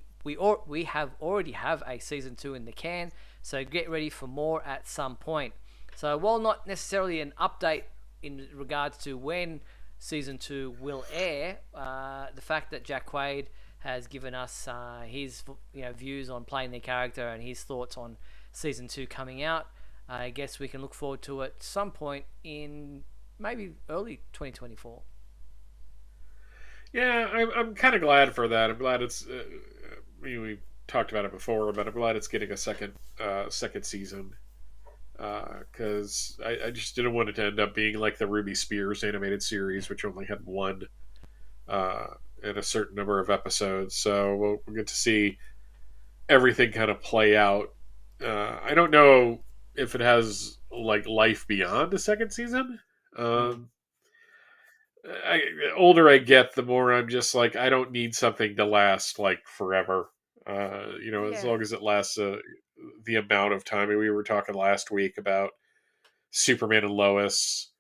have a season 2 in the can, so get ready for more at some point. So while not necessarily an update in regards to when season 2 will air, the fact that Jack Quaid has given us his views on playing the character and his thoughts on season 2 coming out, I guess we can look forward to it some point in maybe early 2024. Yeah, I'm kind of glad for that. I'm glad it's we talked about it before, but I'm glad it's getting a second season, because I just didn't want it to end up being like the Ruby Spears animated series, which only had one and a certain number of episodes. So we'll get to see everything kind of play out. I don't know if it has like life beyond the second season. The older I get, the more I'm just like, I don't need something to last like forever. As long as it lasts the amount of time. We were talking last week about Superman and Lois.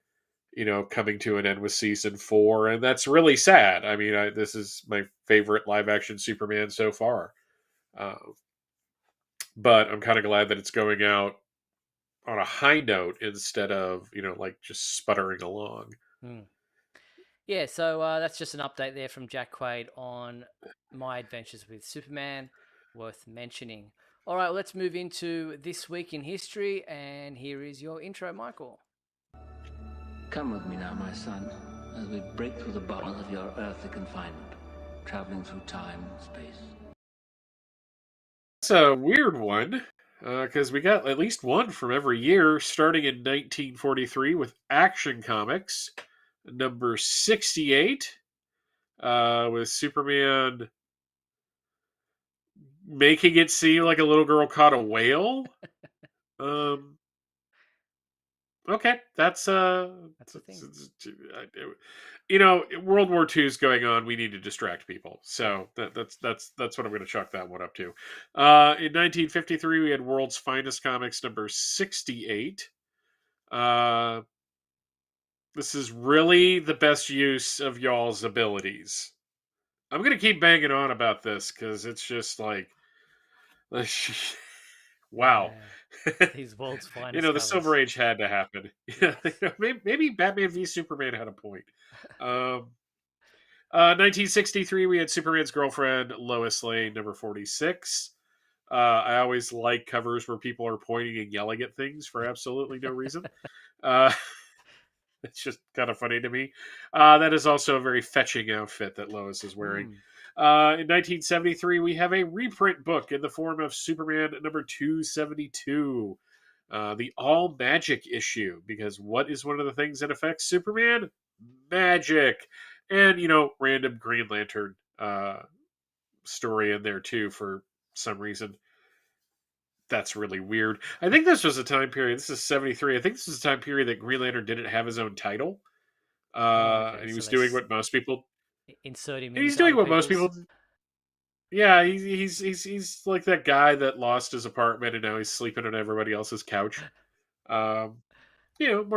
coming to an end with season 4, and that's really sad. I mean, this is my favorite live action Superman so far. Uh, but I'm kind of glad that it's going out on a high note instead of, like just sputtering along. Yeah, so that's just an update there from Jack Quaid on my adventures with Superman, worth mentioning. All right, well, let's move into This Week in History, and here is your intro, Michael. Come with me now, my son, as we break through the bars of your earthly confinement, traveling through time and space. It's a weird one, because we got at least one from every year, starting in 1943 with Action Comics, number 68, with Superman making it seem like a little girl caught a whale. Okay, that's the thing. World War II is going on. We need to distract people, so that's what I'm going to chalk that one up to. In 1953, we had World's Finest Comics number 68. This is really the best use of y'all's abilities. I'm going to keep banging on about this because it's just like, wow. These World's Finest the covers. Silver Age had to happen. Maybe Batman v Superman had a point. 1963, we had Superman's girlfriend, Lois Lane, number 46. I always like covers where people are pointing and yelling at things for absolutely no reason. It's just kind of funny to me. That is also a very fetching outfit that Lois is wearing. In 1973, we have a reprint book in the form of Superman number 272, the All Magic issue, because what is one of the things that affects Superman? Magic. And, random Green Lantern story in there, too, for some reason. That's really weird. I think this was a time period, this is 73, I think this was a time period that Green Lantern didn't have his own title. And he was doing what most people... Insert him He's into doing other what most people's... people... Yeah, he's like that guy that lost his apartment and now he's sleeping on everybody else's couch. More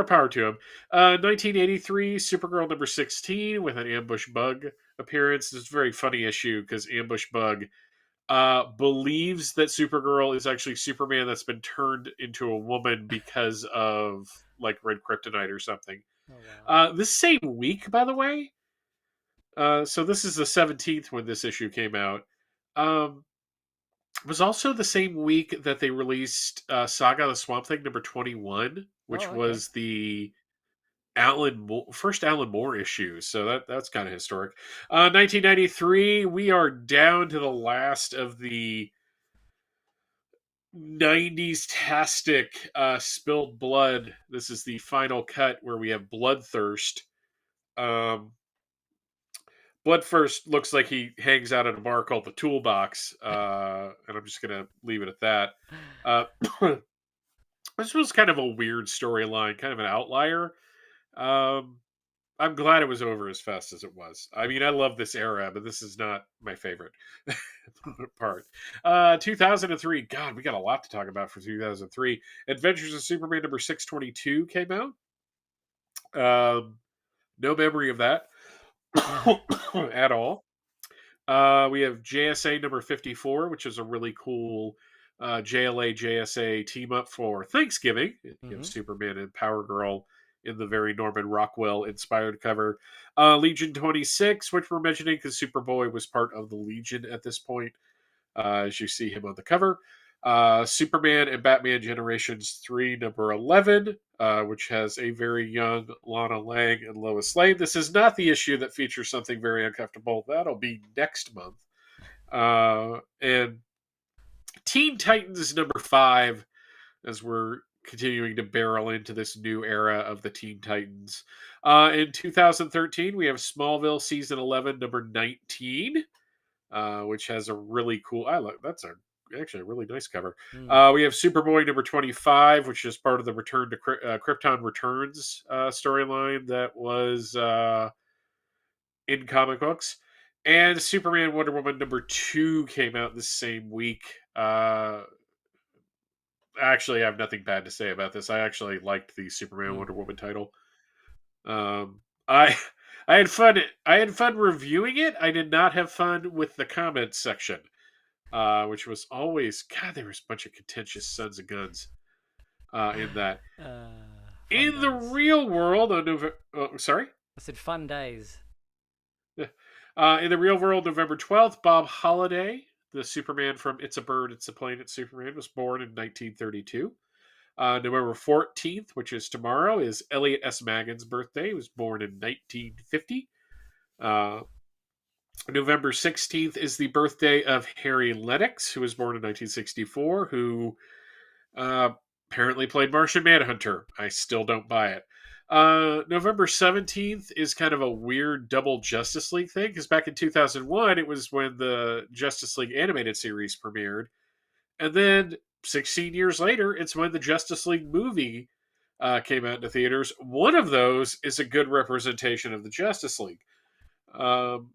power to him. 1983, Supergirl number 16 with an Ambush Bug appearance. This is a very funny issue because Ambush Bug believes that Supergirl is actually Superman that's been turned into a woman because of like red kryptonite or something. Oh, wow. This same week, by the way. So this is the 17th when this issue came out. Was also the same week that they released Saga the Swamp Thing number 21, which was the first Alan Moore issue. So that's kind of historic. 1993, we are down to the last of the 90s-tastic Spilled Blood. This is the final cut where we have Bloodthirst. Bloodthirst looks like he hangs out at a bar called the Toolbox, and I'm just going to leave it at that. This was kind of a weird storyline, kind of an outlier. I'm glad it was over as fast as it was. I mean, I love this era, but this is not my favorite part. 2003, God, we got a lot to talk about for 2003. Adventures of Superman number 622 came out. No memory of that. At all. We have JSA number 54, which is a really cool JLA JSA team up for Thanksgiving. You have Superman and Power Girl in the very Norman Rockwell inspired cover. Legion 26, which we're mentioning because Superboy was part of the Legion at this point, as you see him on the cover. Superman and Batman Generations 3, number 11, which has a very young Lana Lang and Lois Lane. This is not the issue that features something very uncomfortable. That'll be next month. And Teen Titans number 5, as we're continuing to barrel into this new era of the Teen Titans. In 2013, we have Smallville season 11, number 19, which has a really cool... actually a really nice cover. We have Superboy number 25, which is part of the Return to Krypton Returns storyline that was in comic books. And Superman Wonder Woman number 2 came out this same week. Actually, I have nothing bad to say about this. I actually liked the Superman Wonder Woman title. Um, I I had fun. I had fun reviewing it. I did not have fun with the comments section, which was always God. There was a bunch of contentious sons of guns in that. Fun In the days. real world, on November, sorry. I said fun days. In the real world, November 12th, Bob Holliday, the Superman from It's a Bird, It's a Plane, It's Superman, was born in 1932. November 14th, which is tomorrow, is Elliot S. Maggins' birthday. He was born in 1950. Uh, November 16th is the birthday of Harry Lennox, who was born in 1964, who uh, apparently played Martian Manhunter. I still don't buy it. November 17th is kind of a weird double Justice League thing, because back in 2001, it was when the Justice League animated series premiered. And then 16 years later, it's when the Justice League movie came out into theaters. One of those is a good representation of the Justice League. Um,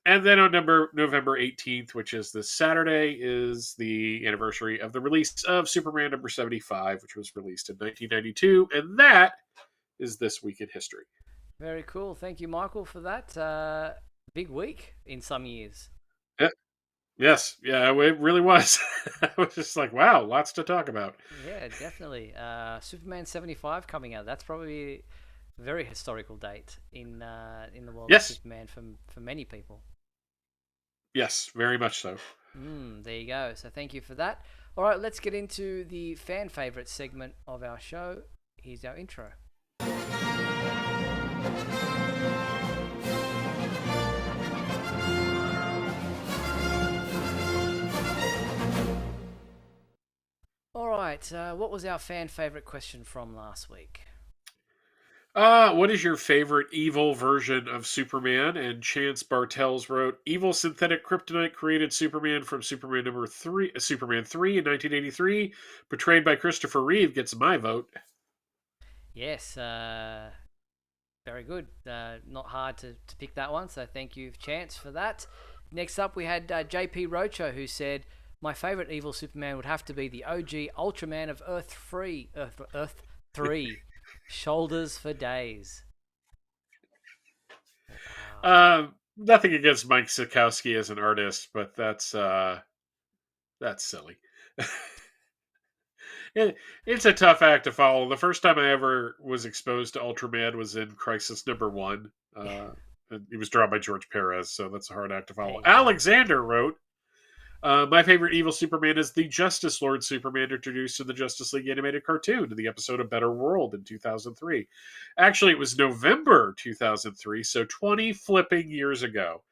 and then on November 18th, which is this Saturday, is the anniversary of the release of Superman number 75, which was released in 1992. And that is this week in history. Very cool. Thank you, Michael, for that. Big week in some years. Yes, yeah, it really was. I was just like, wow, lots to talk about. Yeah, definitely. Superman 75 coming out. That's probably a very historical date in the world Yes. of Superman for many people. Yes, very much so. There you go. So thank you for that. All right, let's get into the fan favorite segment of our show. Here's our intro. All right, what was our fan favorite question from last week? What is your favorite evil version of Superman? And Chance Bartels wrote, "Evil synthetic kryptonite created Superman from Superman Superman 3 in 1983, portrayed by Christopher Reeve, gets my vote." Yes, very good. Not hard to pick that one, so thank you, Chance, for that. Next up, we had JP Rocho, who said, "My favorite evil Superman would have to be the OG Ultraman of Earth 3, Shoulders for Days." Nothing against Mike Sikowski as an artist, but that's silly. It's a tough act to follow. The first time I ever was exposed to Ultraman was in Crisis Number 1. It was drawn by George Perez, so that's a hard act to follow. Alexander wrote, "My favorite evil Superman is the Justice Lord Superman introduced in the Justice League animated cartoon in the episode A Better World in 2003. Actually, it was November 2003, so 20 flipping years ago.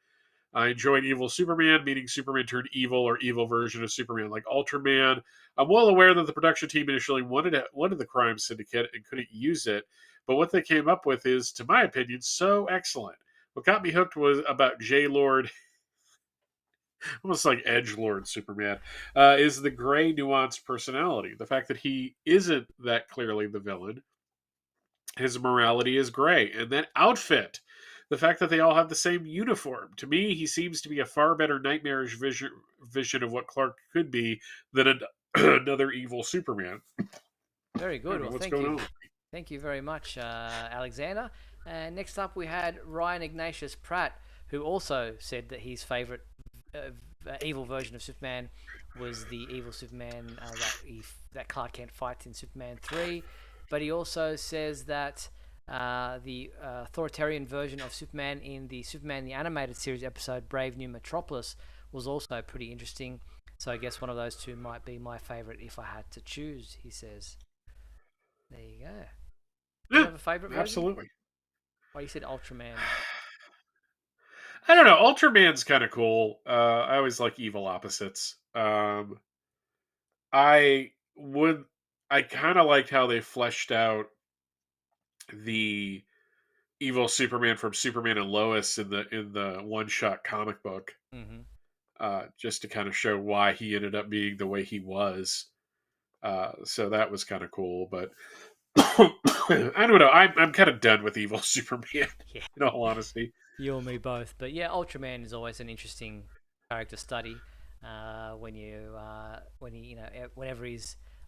I enjoyed Evil Superman, meaning Superman turned evil or evil version of Superman like Ultraman. I'm well aware that the production team initially wanted the crime syndicate and couldn't use it, but what they came up with is, to my opinion, so excellent. What got me hooked was about J-Lord, almost like Edgelord Superman, is the gray, nuanced personality. The fact that he isn't that clearly the villain. His morality is gray. And that outfit, the fact that they all have the same uniform. To me, he seems to be a far better nightmarish vision of what Clark could be than another evil Superman." Very good. Well, what's thank going you. on? Thank you very much, Alexander. And next up, we had Ryan Ignatius Pratt, who also said that his favorite evil version of Superman was the evil Superman that Clark Kent fights in Superman 3. But he also says that the authoritarian version of Superman in the Superman the Animated Series episode Brave New Metropolis was also pretty interesting. So I guess one of those two might be my favorite if I had to choose, he says. There you go. Do you have a favorite version? Absolutely. Why you said Ultraman? I don't know. Ultraman's kind of cool. I always like evil opposites. I kind of liked how they fleshed out the evil Superman from Superman and Lois in the one-shot comic book, just to kind of show why he ended up being the way he was. So that was kind of cool, but I don't know. I'm kind of done with evil Superman. Yeah. In all honesty, You and me both. But yeah, Ultraman is always an interesting character study whenever he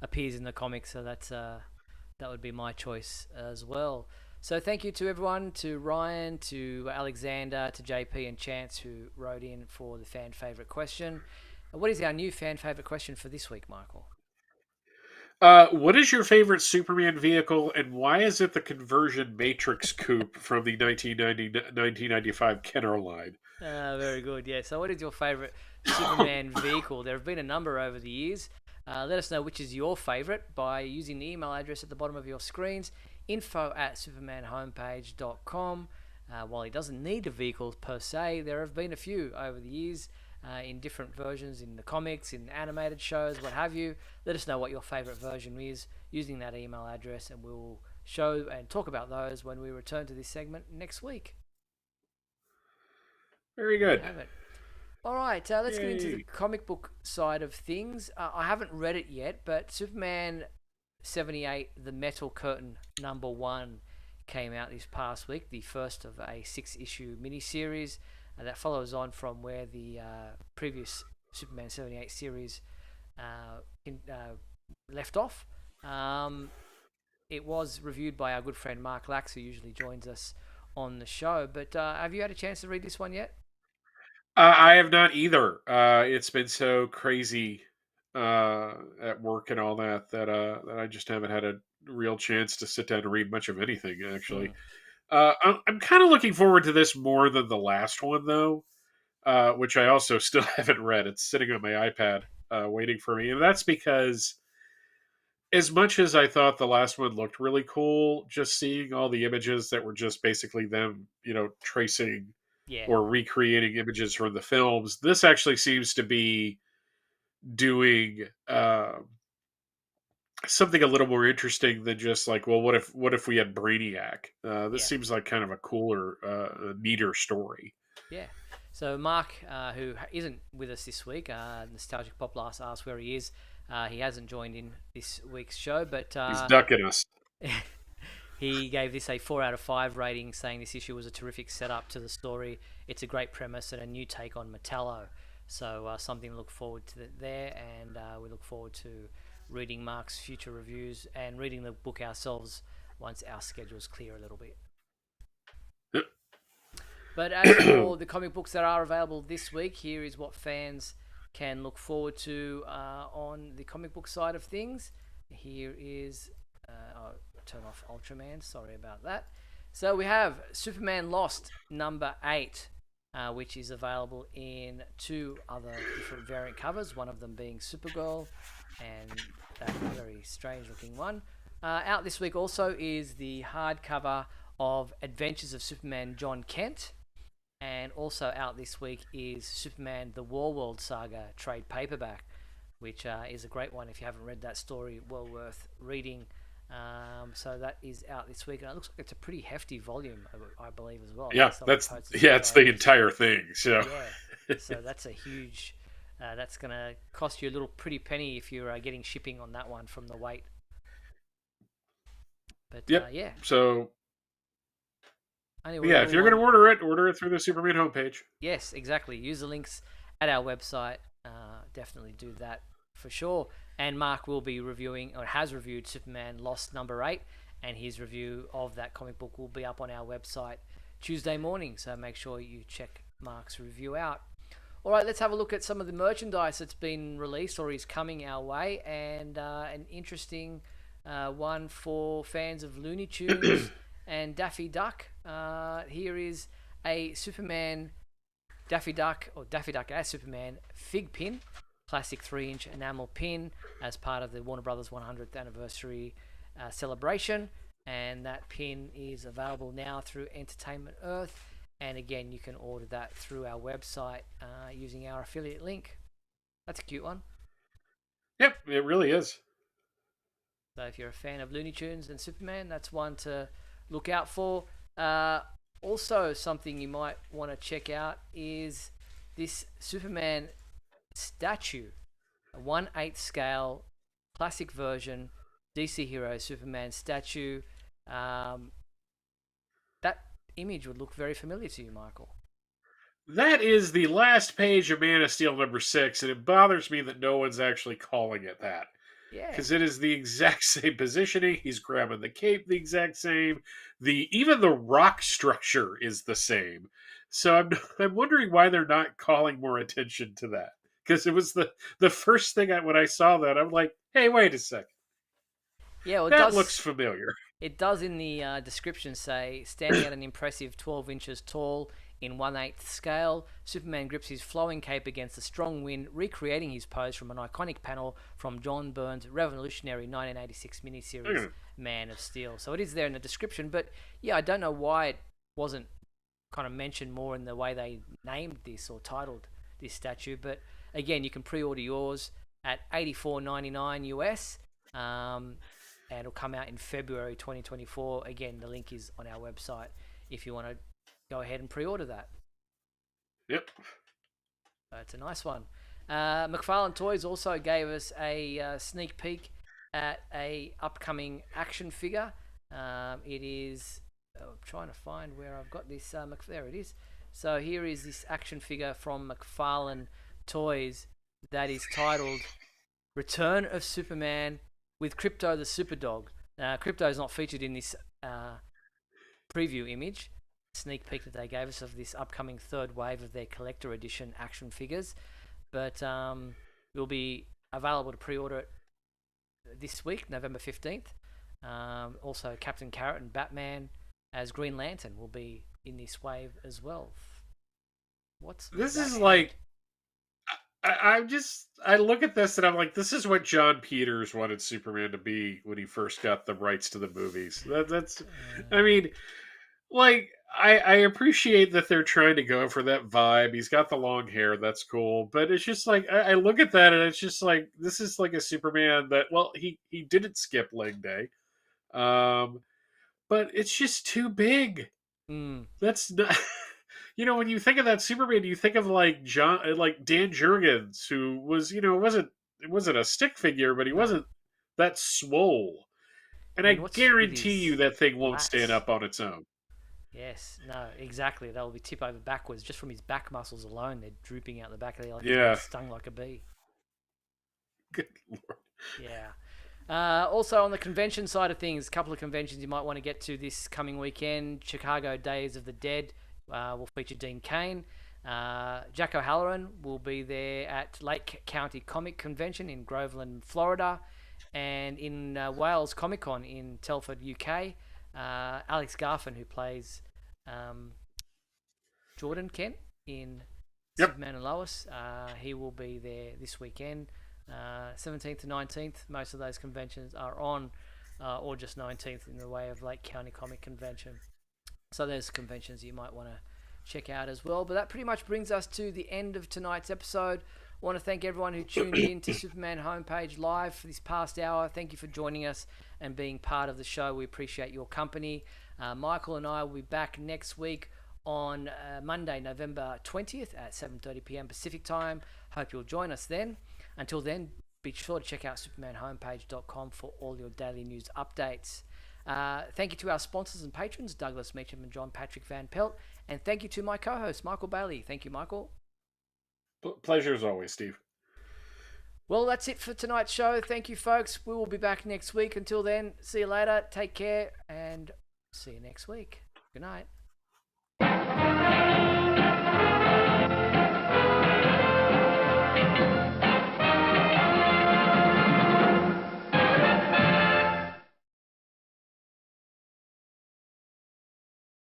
appears in the comics. So that would be my choice as well. So thank you to everyone, to Ryan, to Alexander, to JP and Chance who wrote in for the fan favourite question. What is our new fan favourite question for this week, Michael? What is your favorite Superman vehicle, and why is it the conversion Matrix coupe from the 1995 Kenner line? Very good, yeah. So what is your favourite Superman vehicle? There have been a number over the years. Let us know which is your favourite by using the email address at the bottom of your screens, info@supermanhomepage.com. While he doesn't need a vehicle per se, there have been a few over the years in different versions in the comics, in animated shows, what have you. Let us know what your favourite version is using that email address, and we'll show and talk about those when we return to this segment next week. Very good. Have it. All right, let's get into the comic book side of things. I haven't read it yet, but Superman 78, The Metal Curtain #1 came out this past week, the first of a 6-issue miniseries that follows on from where the previous Superman 78 series left off. It was reviewed by our good friend Mark Lax, who usually joins us on the show. But have you had a chance to read this one yet? I have not either. It's been so crazy at work and all that that I just haven't had a real chance to sit down and read much of anything. Actually, I'm kind of looking forward to this more than the last one, though, which I also still haven't read. It's sitting on my iPad waiting for me, and that's because, as much as I thought the last one looked really cool, just seeing all the images that were just basically them, tracing or recreating images from the films, this actually seems to be doing something a little more interesting than just like, well, what if we had Brainiac? This seems like kind of a cooler, neater story. Yeah. So Mark, who isn't with us this week, Nostalgic Pop last asked where he is. He hasn't joined in this week's show, but he's ducking us. He gave this a 4 out of 5 rating, saying this issue was a terrific setup to the story. It's a great premise and a new take on Metallo. So something to look forward to there, and we look forward to reading Mark's future reviews and reading the book ourselves once our schedules clear a little bit. But as for the comic books that are available this week, here is what fans can look forward to on the comic book side of things. Here is... I'll turn off Ultraman, sorry about that. So we have Superman Lost #8, which is available in 2 other different variant covers, one of them being Supergirl and that very strange looking one. Out this week also is the hardcover of Adventures of Superman John Kent, and also out this week is Superman The Warworld Saga trade paperback, which is a great one if you haven't read that story, well worth reading. So that is out this week, and it looks like it's a pretty hefty volume, I believe, as well. Yeah, it's the entire thing. So yeah, so that's a huge. That's gonna cost you a little pretty penny if you're getting shipping on that one from the weight. But yeah. So anyway, if you're gonna order it through the Superman homepage. Yes, exactly. Use the links at our website. Definitely do that for sure. And Mark will be reviewing, or has reviewed, Superman Lost #8, and his review of that comic book will be up on our website Tuesday morning, so make sure you check Mark's review out. All right, let's have a look at some of the merchandise that's been released or is coming our way, and an interesting one for fans of Looney Tunes and Daffy Duck. Here is a Superman Daffy Duck, or Daffy Duck as Superman fig pin. Classic 3-inch enamel pin as part of the Warner Brothers 100th anniversary celebration, and that pin is available now through Entertainment Earth, and again you can order that through our website using our affiliate link. That's a cute one. Yep, it really is. So if you're a fan of Looney Tunes and Superman, that's one to look out for. Also, something you might want to check out is this Superman statue, a 1/8 scale classic version DC Hero Superman statue. That image would look very familiar to you, Michael. That is the last page of Man of Steel #6, and it bothers me that no one's actually calling it that. Yeah. Because it is the exact same positioning. He's grabbing the cape the exact same. Even the rock structure is the same. So I'm wondering why they're not calling more attention to that. Because it was the first thing when I saw that, I'm like, hey, wait a second. Yeah, well, That looks familiar. It does in the description say, standing at an impressive 12 inches tall in 1/8 scale, Superman grips his flowing cape against a strong wind, recreating his pose from an iconic panel from John Byrne's revolutionary 1986 miniseries Man of Steel. So it is there in the description, but yeah, I don't know why it wasn't kind of mentioned more in the way they named this or titled this statue. But again, you can pre-order yours at $84.99 US. And it'll come out in February 2024. Again, the link is on our website if you want to go ahead and pre-order that. Yep. It's a nice one. McFarlane Toys also gave us a sneak peek at a upcoming action figure. It is... I'm trying to find where I've got this. There it is. So here is this action figure from McFarlane Toys that is titled Return of Superman with Krypto the Superdog. Krypto is not featured in this preview image, sneak peek that they gave us of this upcoming third wave of their collector edition action figures, but will be available to pre-order it this week, November 15th. Also, Captain Carrot and Batman as Green Lantern will be in this wave as well. This is like... I look at this and I'm like, this is what John Peters wanted Superman to be when he first got the rights to the movies. I mean, like, I appreciate that they're trying to go for that vibe. He's got the long hair, that's cool. But it's just like, I look at that and it's just like, this is like a Superman that, well, he didn't skip leg day. But it's just too big. That's not... when you think of that Superman, you think of like Dan Jurgens, who was, it wasn't a stick figure, but he wasn't that swole. And I guarantee you that thing won't stand up on its own. Yes, no, exactly. They'll be tip over backwards just from his back muscles alone. They're drooping out the back of there like stung like a bee. Good Lord. Yeah. Also on the convention side of things, a couple of conventions you might want to get to this coming weekend. Chicago Days of the Dead will feature Dean Cain. Jack O'Halloran will be there at Lake County Comic Convention in Groveland, Florida, and in Wales Comic Con in Telford, UK. Alex Garfin, who plays Jordan Kent in Superman and Lois, he will be there this weekend. 17th to 19th, most of those conventions are on, or just 19th in the way of Lake County Comic Convention. So there's conventions you might want to check out as well. But that pretty much brings us to the end of tonight's episode. I want to thank everyone who tuned in to Superman Homepage Live for this past hour. Thank you for joining us and being part of the show. We appreciate your company. Michael and I will be back next week on Monday, November 20th at 7:30 p.m. Pacific Time. Hope you'll join us then. Until then, be sure to check out supermanhomepage.com for all your daily news updates. Thank you to our sponsors and patrons, Douglas Meacham and John Patrick Van Pelt. And thank you to my co-host, Michael Bailey. Thank you, Michael. Pleasure as always, Steve. Well, that's it for tonight's show. Thank you, folks. We will be back next week. Until then, see you later. Take care and see you next week. Good night.